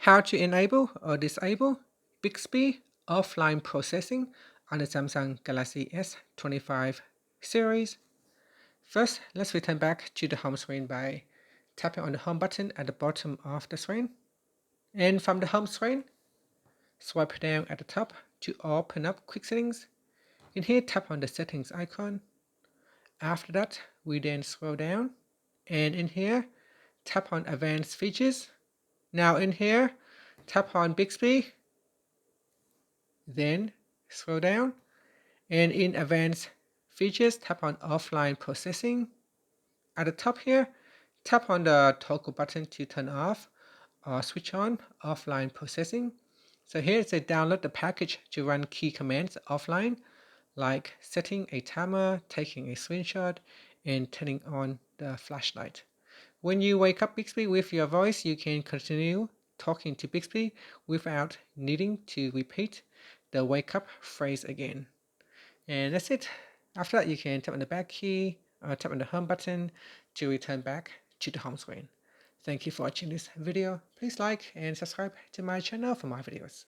How to enable or disable Bixby offline processing on the Samsung Galaxy S25 series. First, let's return back to the home screen by tapping on the home button at the bottom of the screen. And from the home screen, swipe down at the top to open up quick settings. In here, tap on the settings icon. After that, we then scroll down, and in here, tap on advanced features. Now in here, tap on Bixby, then scroll down, and in advanced features, tap on offline processing. At the top here, tap on the toggle button to turn off or switch on offline processing. So here it says download the package to run key commands offline, like setting a timer, taking a screenshot, and turning on the flashlight. When you wake up Bixby with your voice, you can continue talking to Bixby without needing to repeat the wake up phrase again. And that's it. After that, you can tap on the back key or tap on the home button to return back to the home screen. Thank you for watching this video. Please like and subscribe to my channel for more videos.